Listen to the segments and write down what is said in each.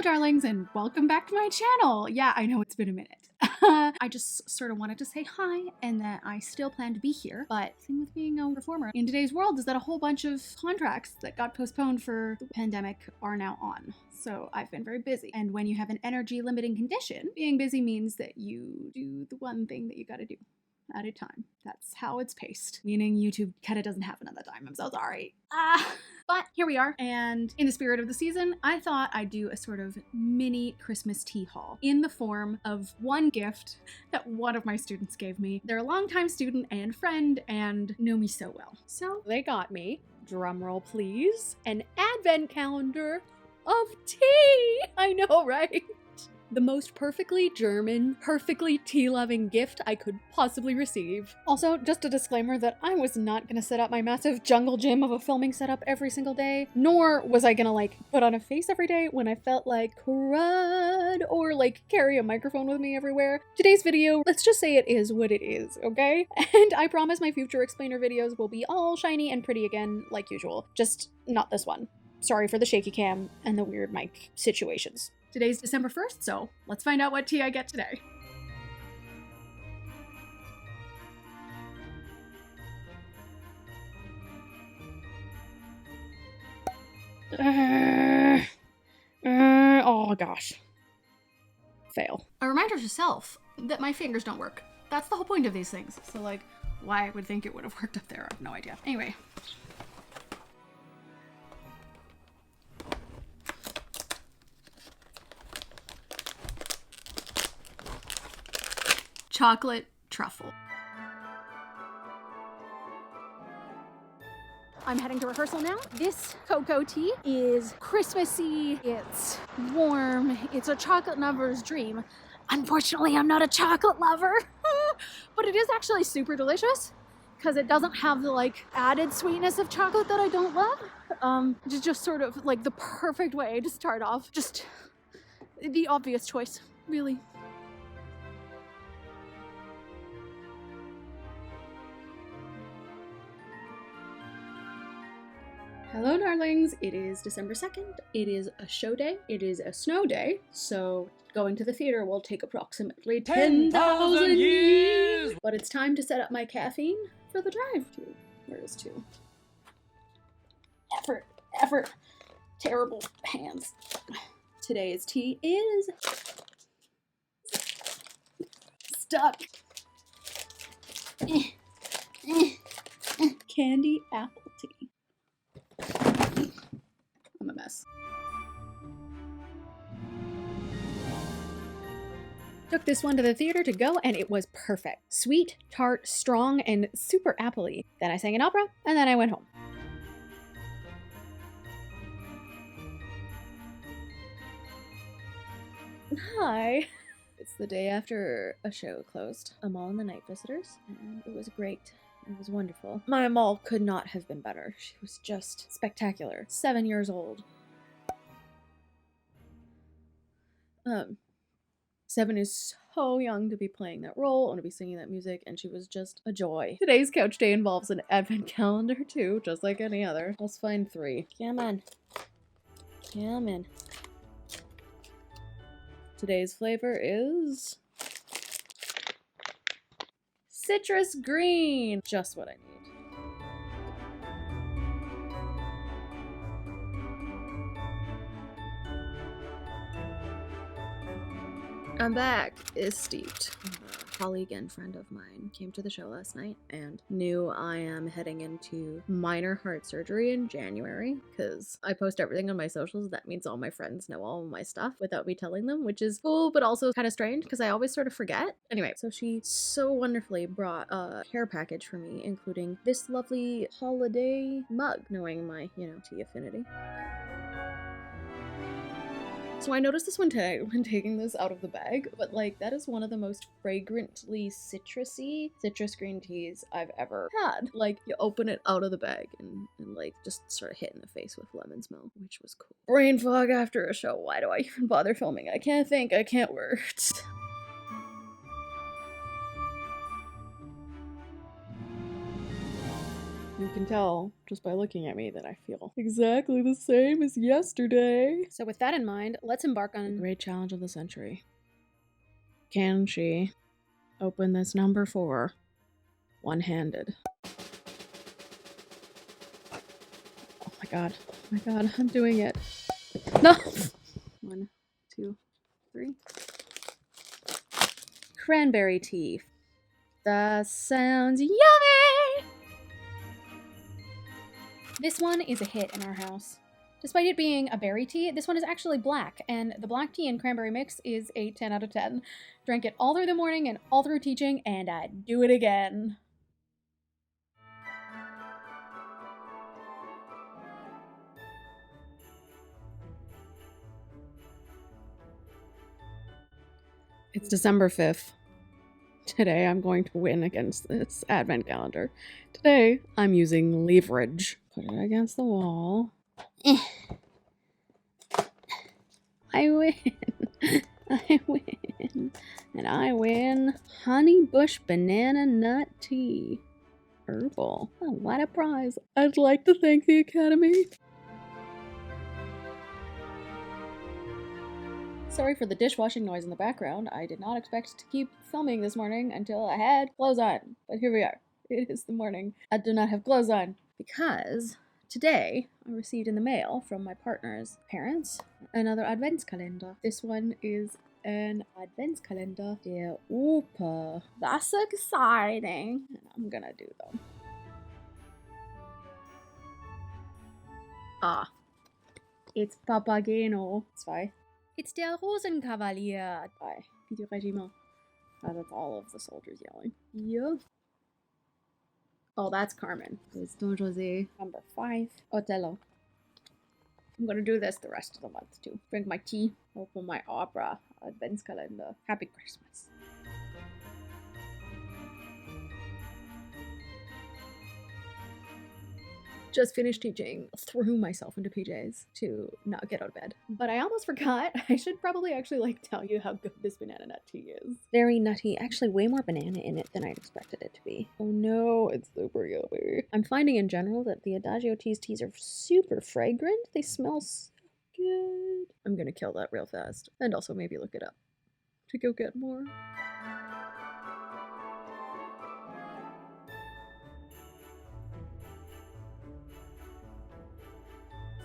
Hello darlings and welcome back to my channel. Yeah, I know it's been a minute. I just sort of wanted to say hi and that I still plan to be here, but the thing with being a performer in today's world is that a whole bunch of contracts that got postponed for the pandemic are now on. So I've been very busy. And when you have an energy limiting condition, being busy means that you do the one thing that you gotta do at a time. That's how it's paced, meaning YouTube kind of doesn't happen at that time. I'm so sorry. But here we are, and in the spirit of the season, I thought I'd do a sort of mini Christmas tea haul in the form of one gift that one of my students gave me. They're a longtime student and friend and know me so well. So they got me, drumroll please, an advent calendar of tea. I know, right? The most perfectly German, perfectly tea-loving gift I could possibly receive. Also, just a disclaimer that I was not gonna set up my massive jungle gym of a filming setup every single day, nor was I gonna put on a face every day when I felt like crud or carry a microphone with me everywhere. Today's video, let's just say it is what it is, okay? And I promise my future explainer videos will be all shiny and pretty again like usual, just not this one. Sorry for the shaky cam and the weird mic situations. Today's December 1st, so let's find out what tea I get today. Oh gosh. Fail. A reminder to self that my fingers don't work. That's the whole point of these things. So why I would think it would have worked up there, I have no idea. Anyway. Chocolate truffle. I'm heading to rehearsal now. This cocoa tea is Christmassy, it's warm, it's a chocolate lover's dream. Unfortunately, I'm not a chocolate lover, but it is actually super delicious because it doesn't have the added sweetness of chocolate that I don't love. Just sort of the perfect way to start off. Just the obvious choice, really. Hello darlings, it is December 2nd, it is a show day, it is a snow day, so going to the theater will take approximately 10,000 years! But it's time to set up my caffeine for the drive to. Where is to? Effort, terrible hands. Today's tea is stuck. Candy apple tea. I'm a mess. Took this one to the theater to go and it was perfect. Sweet, tart, strong, and super appley. Then I sang an opera and then I went home. Hi. It's the day after a show closed. I'm all in the Night Visitors and it was great. It was wonderful. My mom could not have been better. She was just spectacular. 7 years old. 7 is so young to be playing that role and to be singing that music, and she was just a joy. Today's couch day involves an advent calendar too, just like any other. Let's find 3. Come on. Come in. Today's flavor is citrus green. Just what I need. I'm back is steeped. A colleague and friend of mine came to the show last night and knew I am heading into minor heart surgery in January because I post everything on my socials. That means all my friends know all of my stuff without me telling them, which is cool but also kind of strange because I always sort of forget. Anyway, so she so wonderfully brought a care package for me, including this lovely holiday mug, knowing my, tea affinity. So I noticed this one today when taking this out of the bag, but that is one of the most fragrantly citrusy citrus green teas I've ever had. You open it out of the bag and just sort of hit in the face with lemon smell, which was cool. Brain fog after a show. Why do I even bother filming? I can't think, I can't words. You can tell just by looking at me that I feel exactly the same as yesterday. So with that in mind, let's embark on the great challenge of the century. Can she open this number 4 one-handed? Oh my god, I'm doing it. No! 1, 2, 3. Cranberry tea. That sounds yummy! This one is a hit in our house. Despite it being a berry tea, this one is actually black, and the black tea and cranberry mix is a 10 out of 10. Drank it all through the morning and all through teaching, and I'd do it again. It's December 5th. Today I'm going to win against this advent calendar. Today I'm using leverage. Put it against the wall. I win. I win. And I win honey bush banana nut tea. Herbal. Oh, what a prize. I'd like to thank the Academy. Sorry for the dishwashing noise in the background. I did not expect to keep filming this morning until I had clothes on. But here we are. It is the morning. I do not have clothes on because today I received in the mail from my partner's parents another Adventskalender. This one is an Adventskalender der Oper. That's exciting. And I'm gonna do them. Ah, it's Papageno 2. It's der Rosenkavalier by Peter Regiment. That's all of the soldiers yelling. Yeah. Oh, that's Carmen. It's Don Jose. Number 5, Othello. I'm gonna do this the rest of the month too. Drink my tea, open my opera, Adventskalender. Happy Christmas. Just finished teaching, threw myself into PJs to not get out of bed. But I almost forgot. I should probably actually tell you how good this banana nut tea is. Very nutty. Actually, way more banana in it than I'd expected it to be. Oh no, it's super yummy. I'm finding in general that the Adagio teas are super fragrant. They smell so good. I'm gonna kill that real fast. And also maybe look it up to go get more.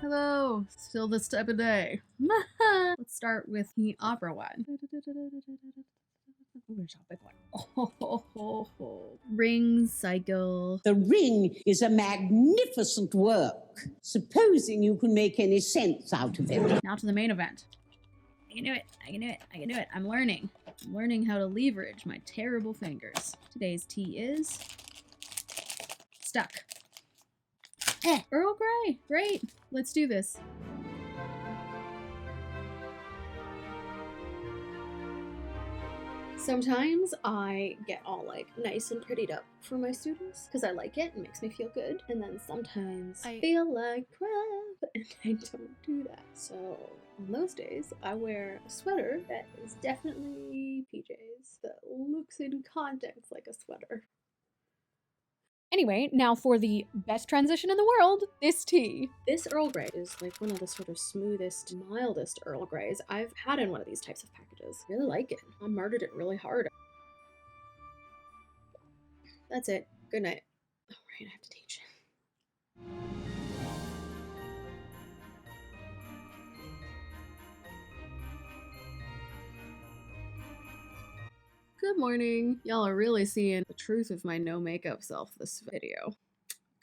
Hello, still this type of day. Let's start with the opera one. Ring cycle. The ring is a magnificent work. Supposing you can make any sense out of it. Now to the main event. I can do it. I can do it. I can do it. I'm learning. I'm learning how to leverage my terrible fingers. Today's tea is stuck. Earl Grey. Great. Let's do this. Sometimes I get all nice and prettied up for my students because I like it and makes me feel good. And then sometimes I feel like crap and I don't do that. So on those days, I wear a sweater that is definitely PJs that looks in context like a sweater. Anyway, now for the best transition in the world, this tea. This Earl Grey is one of the sort of smoothest, mildest Earl Greys I've had in one of these types of packages. I really like it. I murdered it really hard. That's it. Good night. All right, I have to teach. Good morning. Y'all are really seeing the truth of my no makeup self this video.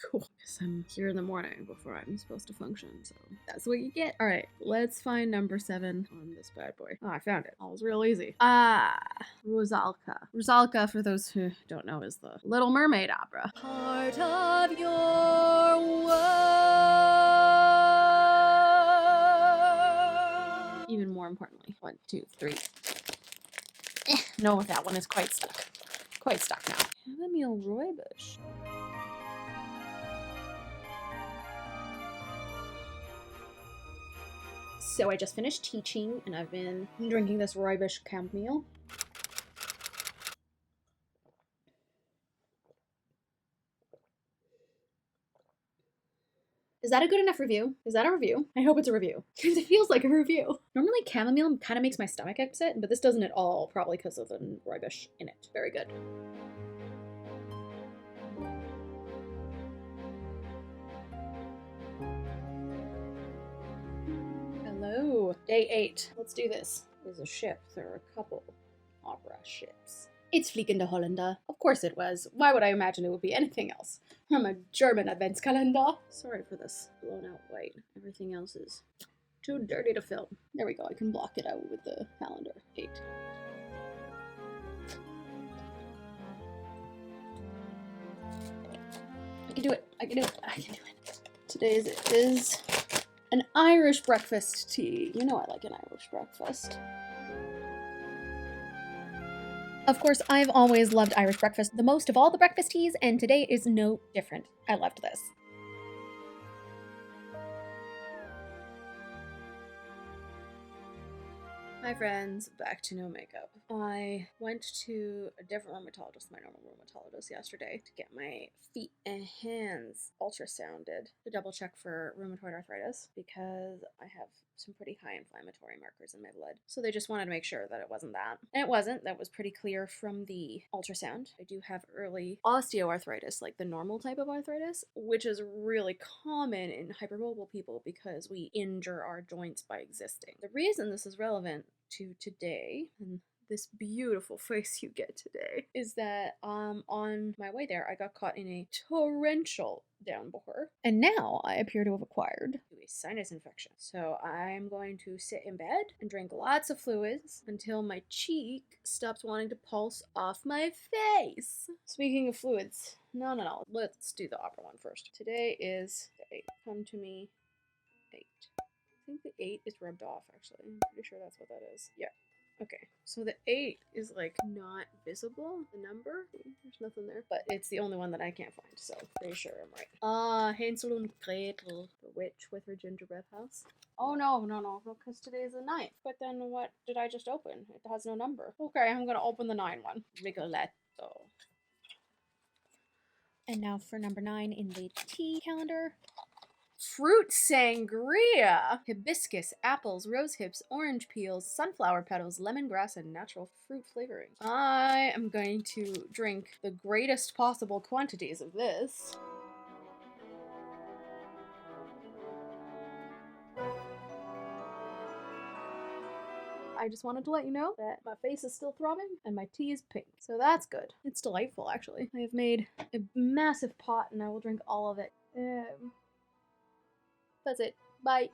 Cool, because I'm here in the morning before I'm supposed to function, so that's what you get. All right, let's find number 7 on this bad boy. Oh, I found it. That was real easy. Rusalka. Rusalka, for those who don't know, is the Little Mermaid opera. Part of your world. Even more importantly, 1, 2, 3. No, that one is quite stuck. Quite stuck now. Chamomile Rooibos. So I just finished teaching and I've been drinking this Rooibos chamomile. Is that a good enough review? Is that a review? I hope it's a review because it feels like a review. Normally chamomile kind of makes my stomach upset, but this doesn't at all, probably because of the rooibos in it. Very good. Hello, day 8. Let's do this. There's a ship. There are a couple opera ships. It's Fliegende Holländer. Of course it was. Why would I imagine it would be anything else? From a German Adventskalender. Sorry for this blown out white. Everything else is too dirty to film. There we go. I can block it out with the calendar. 8. I can do it. I can do it. I can do it. Today's is an Irish breakfast tea. You know I like an Irish breakfast. Of course, I've always loved Irish breakfast the most of all the breakfast teas, and today is no different. I loved this. Hi friends, back to no makeup. I went to a different rheumatologist, my normal rheumatologist, yesterday to get my feet and hands ultrasounded to double check for rheumatoid arthritis because I have some pretty high inflammatory markers in my blood. So they just wanted to make sure that it wasn't that. And it wasn't. That was pretty clear from the ultrasound. I do have early osteoarthritis, like the normal type of arthritis, which is really common in hypermobile people because we injure our joints by existing. The reason this is relevant to today, and this beautiful face you get today, is that on my way there I got caught in a torrential downpour, and now I appear to have acquired a sinus infection. So I'm going to sit in bed and drink lots of fluids until my cheek stops wanting to pulse off my face. Speaking of fluids, no, let's do the opera one first. Today is the 8. Come to me, 8. I think the 8 is rubbed off, actually. I'm pretty sure that's what that is. Yeah. Okay, so the 8 is like not visible, the number. There's nothing there, but it's the only one that I can't find, so pretty sure I'm right. Hansel and Gretel, the witch with her gingerbread house. Oh no, because today's the 9th. But then what did I just open? It has no number. Okay, I'm gonna open the 9 one. Rigoletto. And now for number 9 in the tea calendar. Fruit sangria! Hibiscus, apples, rose hips, orange peels, sunflower petals, lemongrass, and natural fruit flavoring. I am going to drink the greatest possible quantities of this. I just wanted to let you know that my face is still throbbing and my tea is pink. So that's good. It's delightful, actually. I have made a massive pot and I will drink all of it. That's it. Bye.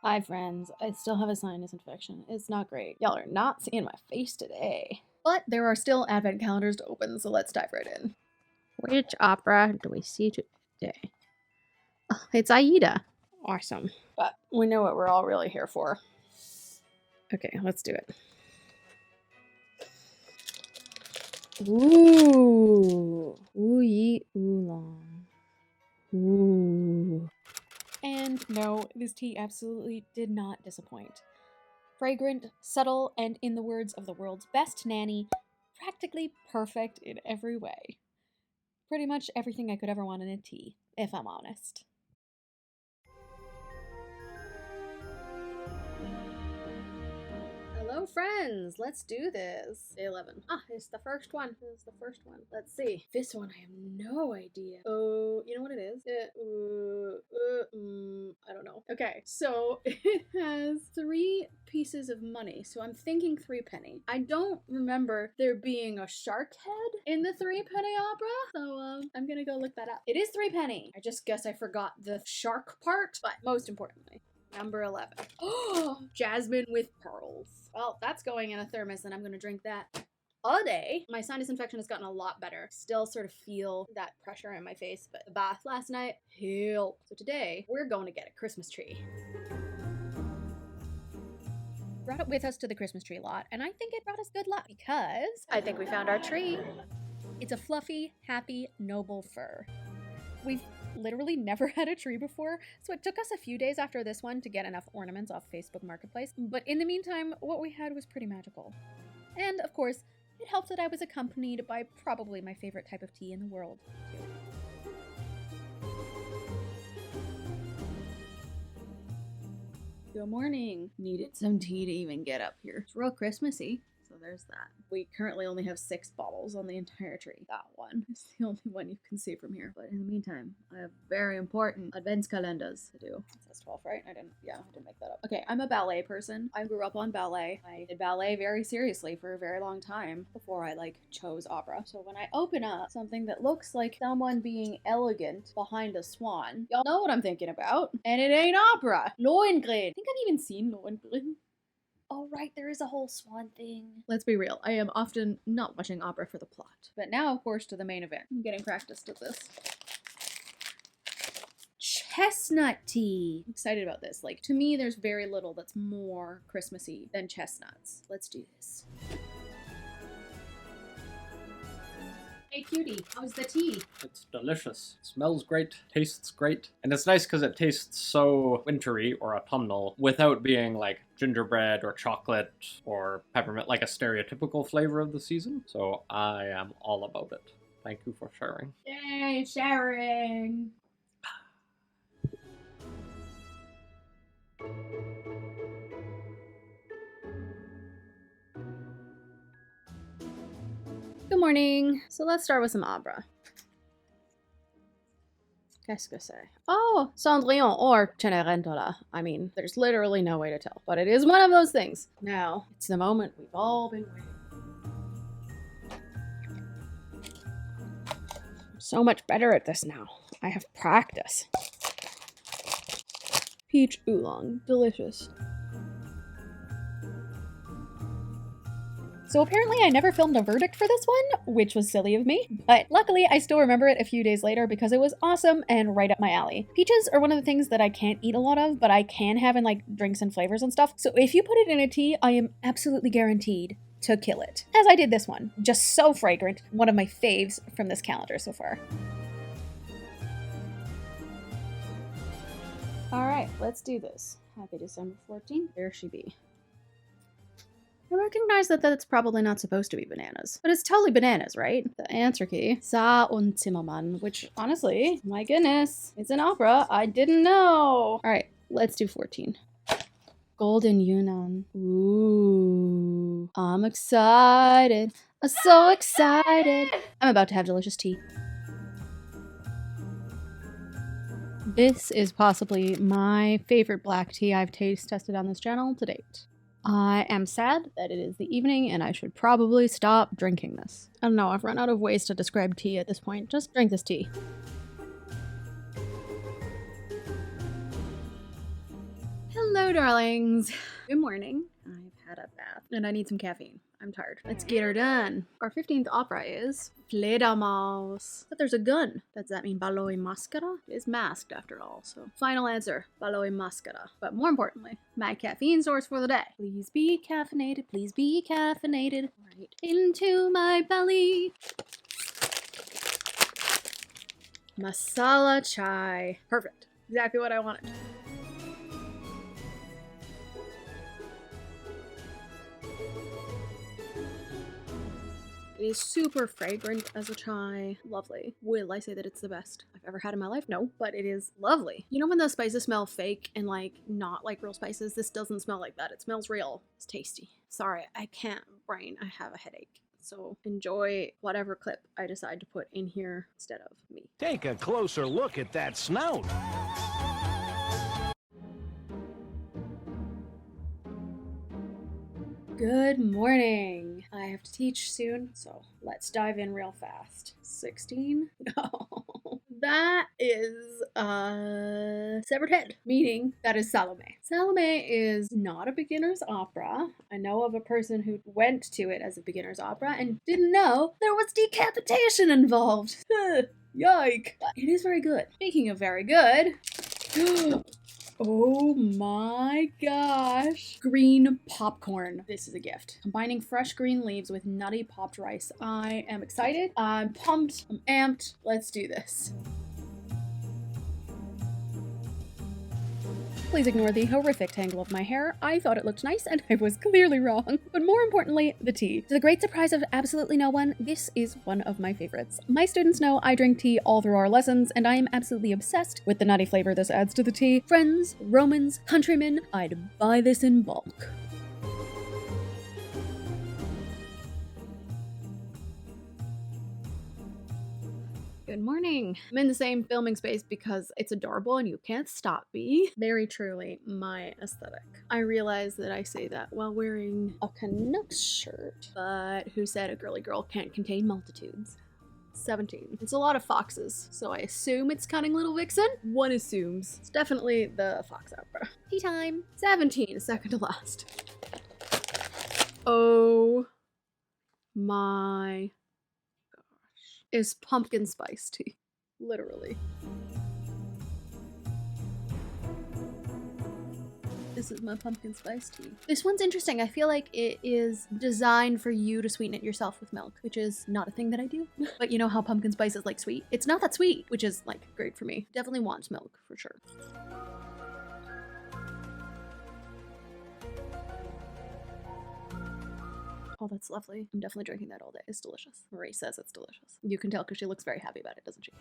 Hi friends, I still have a sinus infection. It's not great. Y'all are not seeing my face today. But there are still advent calendars to open, so let's dive right in. Which opera do we see today? Oh, it's Aida. Awesome. But we know what we're all really here for. Okay, let's do it. Ooh. Ooh ye oolong. Ooh. And no, this tea absolutely did not disappoint. Fragrant, subtle, and in the words of the world's best nanny, practically perfect in every way. Pretty much everything I could ever want in a tea, if I'm honest. Hello friends, let's do this. Day 11. It's the first one. Let's see. This one I have no idea. Oh, you know what it is? I don't know. Okay, so it has 3 pieces of money. So I'm thinking 3 penny. I don't remember there being a shark head in the 3 penny opera. So I'm gonna go look that up. It is 3 penny. I just guess I forgot the shark part, but most importantly, number 11. Oh, Jasmine with pearls. Well, that's going in a thermos and I'm going to drink that all day. My sinus infection has gotten a lot better. Still sort of feel that pressure in my face, but the bath last night helped. So today, we're going to get a Christmas tree. Brought it with us to the Christmas tree lot, and I think it brought us good luck because I think we found our tree. It's a fluffy, happy, noble fir. We've literally never had a tree before, so it took us a few days after this one to get enough ornaments off Facebook Marketplace, but in the meantime, what we had was pretty magical. And of course, it helped that I was accompanied by probably my favorite type of tea in the world, too. Good morning. Needed some tea to even get up here. It's real Christmassy. So there's that. We currently only have 6 bottles on the entire tree. That one is the only one you can see from here. But in the meantime, I have very important advents calendars to do. It says 12, right? I didn't make that up. Okay, I'm a ballet person. I grew up on ballet. I did ballet very seriously for a very long time before I chose opera. So when I open up something that looks like someone being elegant behind a swan, y'all know what I'm thinking about. And it ain't opera. Lohengrin. I think I've even seen Lohengrin. Oh, right, there is a whole swan thing. Let's be real, I am often not watching opera for the plot. But now, of course, to the main event. I'm getting practiced at this. Chestnut tea. I'm excited about this. To me, there's very little that's more Christmassy than chestnuts. Let's do this. Hey cutie, how's the tea? It's delicious. It smells great, tastes great. And it's nice because it tastes so wintry or autumnal without being like gingerbread or chocolate or peppermint, like a stereotypical flavor of the season. So I am all about it. Thank you for sharing. Yay, sharing! Good morning. So let's start with some opera. Qu'est-ce que c'est? Oh, Cendrillon or Cenerentola. I mean, there's literally no way to tell, but it is one of those things. Now, it's the moment we've all been waiting. I'm so much better at this now. I have practice. Peach Oolong. Delicious. So apparently I never filmed a verdict for this one, which was silly of me, but luckily I still remember it a few days later because it was awesome and right up my alley. Peaches are one of the things that I can't eat a lot of, but I can have in drinks and flavors and stuff. So if you put it in a tea, I am absolutely guaranteed to kill it. As I did this one. Just so fragrant. One of my faves from this calendar so far. All right, let's do this. Happy December 14th. There she be. I recognize that that's probably not supposed to be bananas, but it's totally bananas, right? The answer key, Sa und Zimmermann, which honestly, my goodness, it's an opera. I didn't know. All right, let's do 14. Golden Yunnan. Ooh, I'm excited. I'm so excited. I'm about to have delicious tea. This is possibly my favorite black tea I've taste tested on this channel to date. I am sad that it is the evening and I should probably stop drinking this. I don't know, I've run out of ways to describe tea at this point. Just drink this tea. Hello, darlings. Good morning. I've had a bath and I need some caffeine. I'm tired. Let's get her done. Our 15th opera is Fledermaus. But there's a gun. Does that mean Baloi Mascara? It is masked after all, so final answer, Baloi Mascara. But more importantly, my caffeine source for the day. Please be caffeinated, please be caffeinated. Right into my belly. Masala chai. Perfect. Exactly what I wanted. It is super fragrant as a chai. Lovely. Will I say that it's the best I've ever had in my life? No, but it is lovely. You know when those spices smell fake and not like real spices? This doesn't smell like that. It smells real. It's tasty. Sorry, I can't brain. I have a headache. So enjoy whatever clip I decide to put in here instead of me. Take a closer look at that snout. Good morning. I have to teach soon, so let's dive in real fast. 16? No. That is severed head, meaning that is Salome. Salome is not a beginner's opera. I know of a person who went to it as a beginner's opera and didn't know there was decapitation involved. Yike. But it is very good. Speaking of very good, oh my gosh. Green popcorn. This is a gift. Combining fresh green leaves with nutty popped rice. I am excited. I'm pumped. I'm amped. Let's do this. Please ignore the horrific tangle of my hair. I thought it looked nice and I was clearly wrong. But more importantly, the tea. To the great surprise of absolutely no one, this is one of my favorites. My students know I drink tea all through our lessons, and I am absolutely obsessed with the nutty flavor this adds to the tea. Friends, Romans, countrymen, I'd buy this in bulk. Good morning. I'm in the same filming space because it's adorable and you can't stop me. Very truly my aesthetic. I realize that I say that while wearing a Canucks shirt, but who said a girly girl can't contain multitudes? 17. It's a lot of foxes, so I assume it's Cunning Little Vixen? One assumes. It's definitely the fox opera. Tea time. 17, second to last. Oh my is pumpkin spice tea. Literally. This is my pumpkin spice tea. This one's interesting. I feel like it is designed for you to sweeten it yourself with milk, which is not a thing that I do. But you know how pumpkin spice is like sweet? It's not that sweet, which is like great for me. Definitely wants milk for sure. Oh, that's lovely. I'm definitely drinking that all day. It's delicious. Marie says it's delicious. You can tell because she looks very happy about it, doesn't she?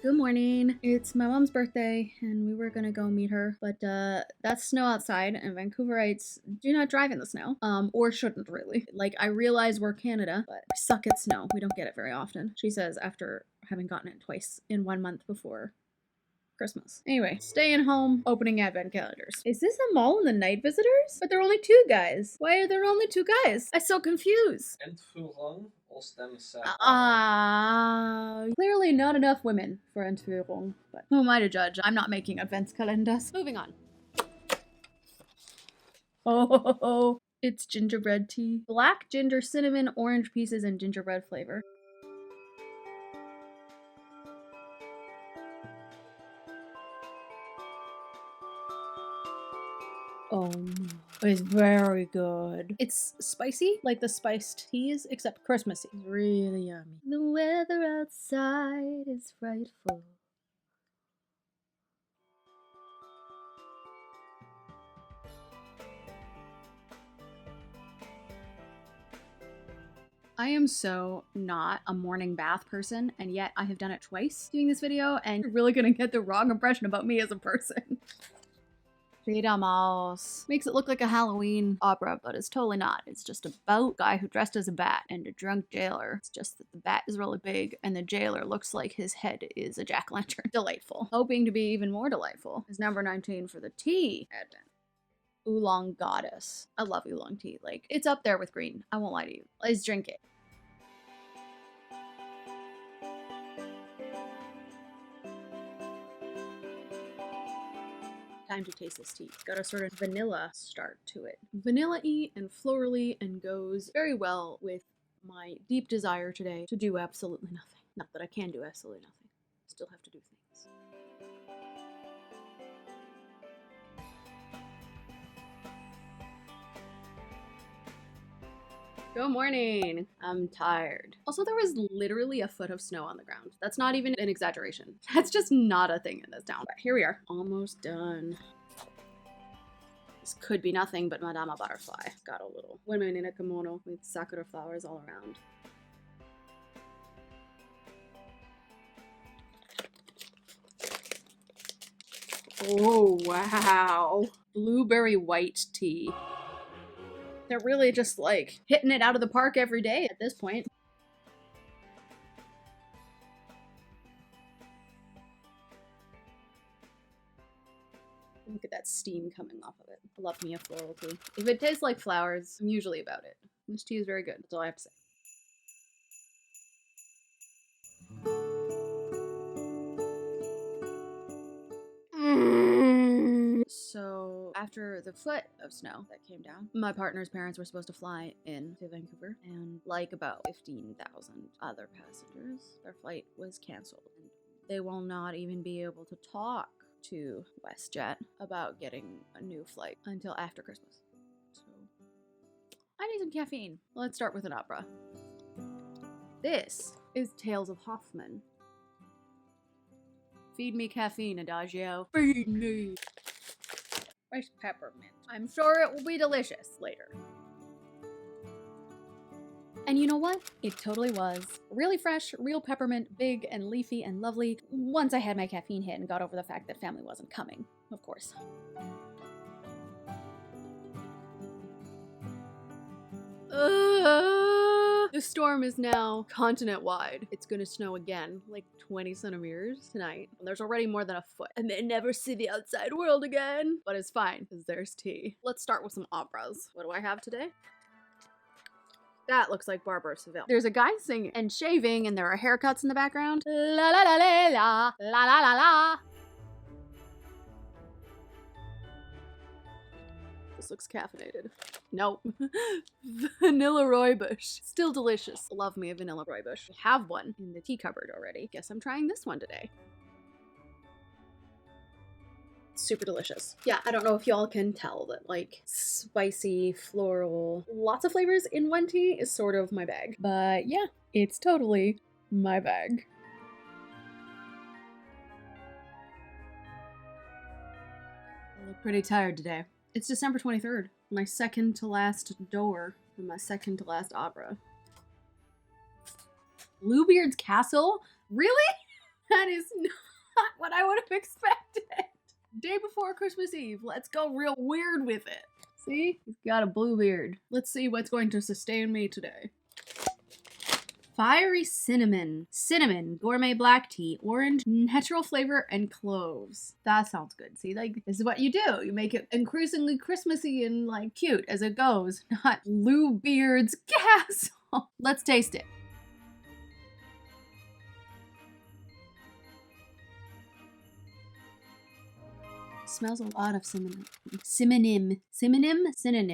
Good morning. It's my mom's birthday and we were gonna go meet her, but that's snow outside and Vancouverites do not drive in the snow, or shouldn't really. Like, I realize we're Canada, but we suck at snow. We don't get it very often. She says after having gotten it twice in 1 month before Christmas. Anyway, staying home, opening advent calendars. Is this a mall in the night visitors? But there are only 2 guys. Why are there only 2 guys? I'm so confused. Clearly not enough women for Entführung, but who am I to judge? I'm not making adventskalenders. Moving on. Oh, it's gingerbread tea. Black ginger, cinnamon, orange pieces, and gingerbread flavor. Oh, it's very good. It's spicy, like the spiced teas, except Christmassy. It's really yummy. The weather outside is frightful. I am so not a morning bath person, and yet I have done it twice doing this video, and you're really gonna get the wrong impression about me as a person. Mouse makes it look like a Halloween opera, but it's totally not. It's just about a guy who dressed as a bat and a drunk jailer. It's just that the bat is really big and the jailer looks like his head is a jack-o'-lantern. Delightful. Hoping to be even more delightful is number 19 for the tea advent. Oolong goddess. I love oolong tea. Like, it's up there with green. I won't lie to you. Let's drink it. Time to taste this tea. It's got a sort of vanilla start to it. Vanilla-y and florally, and goes very well with my deep desire today to do absolutely nothing. Not that I can do absolutely nothing. Still have to do things. Good morning. I'm tired. Also, there was literally a foot of snow on the ground. That's not even an exaggeration. That's just not a thing in this town. But here we are. Almost done. This could be nothing but Madama Butterfly. Got a little woman in a kimono with sakura flowers all around. Oh, wow. Blueberry white tea. They're really just like hitting it out of the park every day at this point. Look at that steam coming off of it. I love me a floral tea. If it tastes like flowers, I'm usually about it. This tea is very good. That's all I have to say. So after the foot of snow that came down, my partner's parents were supposed to fly in to Vancouver, and like about 15,000 other passengers, their flight was canceled. And they will not even be able to talk to WestJet about getting a new flight until after Christmas. So I need some caffeine. Let's start with an opera. This is Tales of Hoffman. Feed me caffeine, Adagio. Feed me. Fresh peppermint. I'm sure it will be delicious later. And you know what? It totally was. Really fresh, real peppermint, big and leafy and lovely, once I had my caffeine hit and got over the fact that family wasn't coming, of course. The storm is now continent-wide. It's gonna snow again, like 20 centimeters tonight. And there's already more than a foot. I may never see the outside world again. But it's fine, because there's tea. Let's start with some operas. What do I have today? That looks like Barbara Seville. There's a guy singing and shaving, and there are haircuts in the background. La la la la la, la la la la. This looks caffeinated. Nope. Vanilla Rooibos. Still delicious. Love me a vanilla Rooibos. I have one in the tea cupboard already. Guess I'm trying this one today. Super delicious. Yeah, I don't know if y'all can tell that like spicy, floral, lots of flavors in one tea is sort of my bag. But yeah, it's totally my bag. I look pretty tired today. It's December 23rd, my second to last door and my second to last opera. Bluebeard's Castle? Really? That is not what I would have expected. Day before Christmas Eve. Let's go real weird with it. See? He's got a blue beard. Let's see what's going to sustain me today. Fiery cinnamon. Cinnamon, gourmet black tea, orange, natural flavor, and cloves. That sounds good. See, like, this is what you do. You make it increasingly Christmassy and, like, cute as it goes. Not Bluebeard's Castle. Let's taste it. Smells a lot of cinnamon. Synonym. Cinnamon.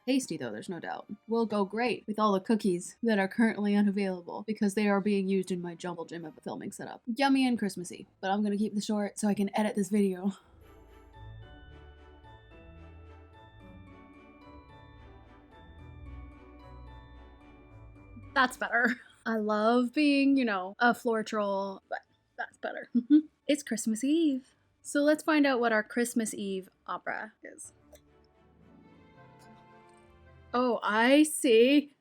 Tasty though, there's no doubt. Will go great with all the cookies that are currently unavailable because they are being used in my jungle gym of a filming setup. Yummy and Christmassy, but I'm gonna keep this short so I can edit this video. That's better. I love being, you know, a floor troll, but that's better. It's Christmas Eve. So let's find out what our Christmas Eve opera is. Oh, I see.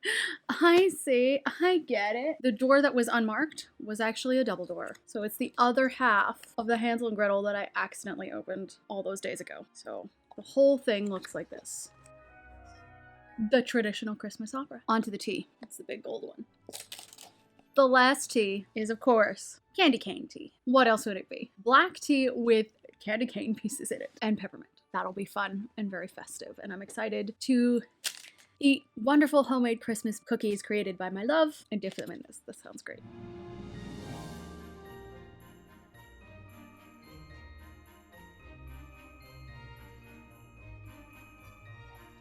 I get it. The door that was unmarked was actually a double door. So it's the other half of the Hansel and Gretel that I accidentally opened all those days ago. So the whole thing looks like this. The traditional Christmas opera. Onto the tea. That's the big gold one. The last tea is, of course, candy cane tea. What else would it be? Black tea with candy cane pieces in it and peppermint. That'll be fun and very festive. And I'm excited to eat wonderful homemade Christmas cookies created by my love and dip them in this. This sounds great.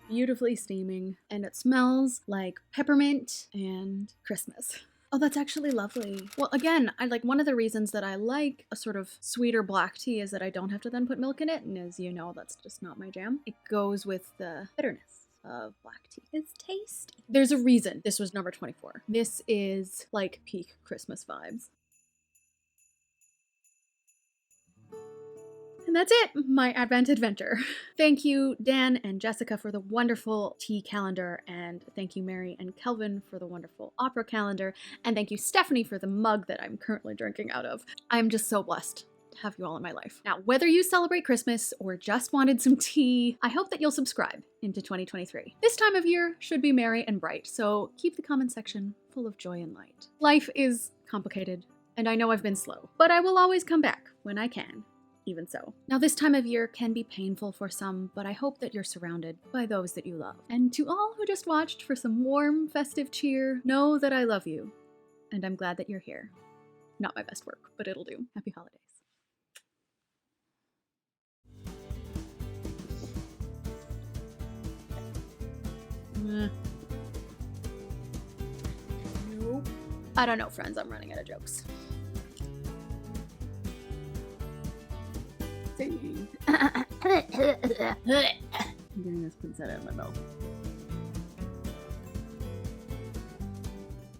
Beautifully steaming, and it smells like peppermint and Christmas. Oh, that's actually lovely. Well, again, one of the reasons that I like a sort of sweeter black tea is that I don't have to then put milk in it, and as you know, that's just not my jam. It goes with the bitterness of black tea. It's tasty. There's a reason this was number 24. This is like peak Christmas vibes. And that's it, my Advent adventure. Thank you, Dan and Jessica, for the wonderful tea calendar, and thank you, Mary and Kelvin, for the wonderful opera calendar, and thank you, Stephanie, for the mug that I'm currently drinking out of. I'm just so blessed to have you all in my life. Now, whether you celebrate Christmas or just wanted some tea, I hope that you'll subscribe into 2023. This time of year should be merry and bright, so keep the comment section full of joy and light. Life is complicated, and I know I've been slow, but I will always come back when I can. Even so. Now, this time of year can be painful for some, but I hope that you're surrounded by those that you love. And to all who just watched for some warm, festive cheer, know that I love you, and I'm glad that you're here. Not my best work, but it'll do. Happy holidays. Nope. I don't know, friends. I'm running out of jokes. I'm getting this poinsettia in my mouth.